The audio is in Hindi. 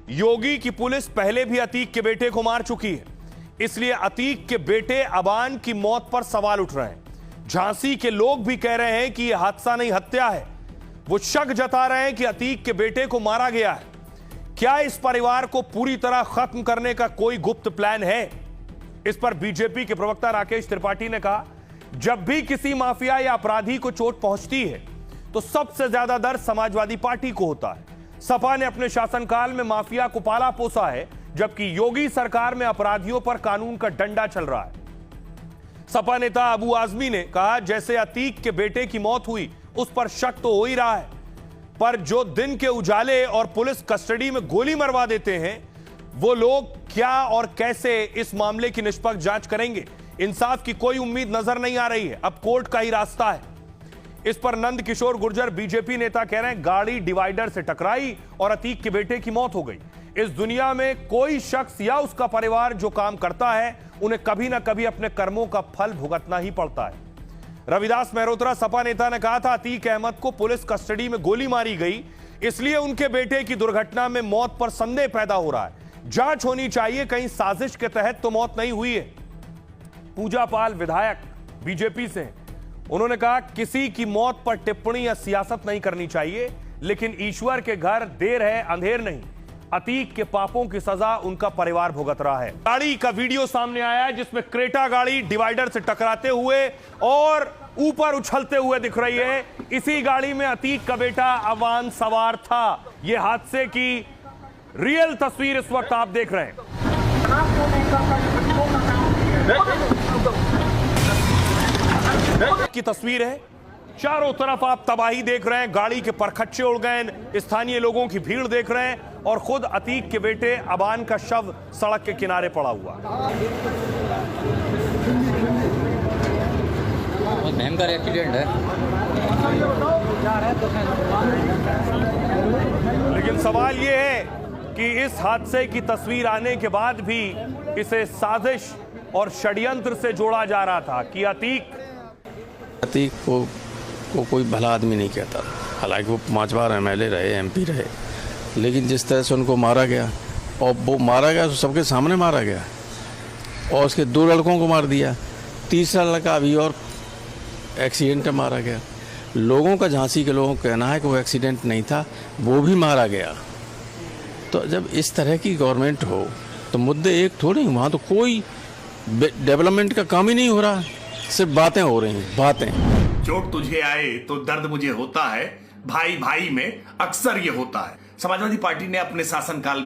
योगी की पुलिस पहले भी अतीक के बेटे को मार चुकी है, इसलिए अतीक के बेटे अबान की मौत पर सवाल उठ रहे हैं। झांसी के लोग भी कह रहे हैं कि यह हादसा नहीं हत्या है। वो शक जता रहे हैं कि अतीक के बेटे को मारा गया है। क्या इस परिवार को पूरी तरह खत्म करने का कोई गुप्त प्लान है? इस पर बीजेपी के प्रवक्ता राकेश त्रिपाठी ने कहा, जब भी किसी माफिया या अपराधी को चोट पहुंचती है तो सबसे ज्यादा दर्द समाजवादी पार्टी को होता है। सपा ने अपने शासनकाल में माफिया को पाला पोसा है, जबकि योगी सरकार में अपराधियों पर कानून का डंडा चल रहा है। सपा नेता अबू आजमी ने कहा, जैसे अतीक के बेटे की मौत हुई उस पर शक तो हो ही रहा है, पर जो दिन के उजाले और पुलिस कस्टडी में गोली मरवा देते हैं वो लोग क्या और कैसे इस मामले की निष्पक्ष जांच करेंगे? इंसाफ की कोई उम्मीद नजर नहीं आ रही है। अब कोर्ट का ही रास्ता है। इस पर नंद किशोर गुर्जर बीजेपी नेता कह रहे हैं, गाड़ी डिवाइडर से टकराई और अतीक के बेटे की मौत हो गई। इस दुनिया में कोई शख्स या उसका परिवार जो काम करता है उन्हें कभी ना कभी अपने कर्मों का फल भुगतना ही पड़ता है। रविदास मेहरोत्रा सपा नेता ने कहा था, अतीक अहमद को पुलिस कस्टडी में गोली मारी गई, इसलिए उनके बेटे की दुर्घटना में मौत पर संदेह पैदा हो रहा है। जांच होनी चाहिए, कहीं साजिश के तहत तो मौत नहीं हुई है। पूजा पाल विधायक बीजेपी से, उन्होंने कहा, किसी की मौत पर टिप्पणी या सियासत नहीं करनी चाहिए, लेकिन ईश्वर के घर देर है अंधेर नहीं। अतीक के पापों की सजा उनका परिवार भुगत रहा है। गाड़ी का वीडियो सामने आया है जिसमें क्रेटा गाड़ी डिवाइडर से टकराते हुए और ऊपर उछलते हुए दिख रही है। इसी गाड़ी में अतीक का बेटा अबान सवार था। यह हादसे की रियल तस्वीर इस वक्त आप देख रहे हैं। की तस्वीर है, चारों तरफ आप तबाही देख रहे हैं, गाड़ी के परखच्चे उड़ गए, स्थानीय लोगों की भीड़ देख रहे हैं और खुद अतीक के बेटे अबान का शव सड़क के किनारे पड़ा हुआ। बहुत भयंकर एक्सीडेंट है। लेकिन सवाल यह है कि इस हादसे की तस्वीर आने के बाद भी इसे साजिश और षड्यंत्र से जोड़ा जा रहा था कि अतीक को कोई भला आदमी नहीं कहता। हालांकि वो 5 बार MLA रहे, MP रहे, लेकिन जिस तरह से उनको मारा गया, और वो मारा गया तो सबके सामने मारा गया, और उसके 2 लड़कों को मार दिया, तीसरा लड़का अभी और एक्सीडेंट में मारा गया। लोगों का, झांसी के लोगों का कहना है कि वो एक्सीडेंट नहीं था, वो भी मारा गया। तो जब इस तरह की गवर्नमेंट हो तो मुद्दे एक थोड़ी, वहाँ तो कोई डेवलपमेंट का काम ही नहीं हो रहा, सिर्फ बातें हो रही हैं, बातें। चोट तुझे आए तो दर्द मुझे होता है, भाई भाई में अक्सर ये होता है। समाजवादी पार्टी ने अपने शासनकाल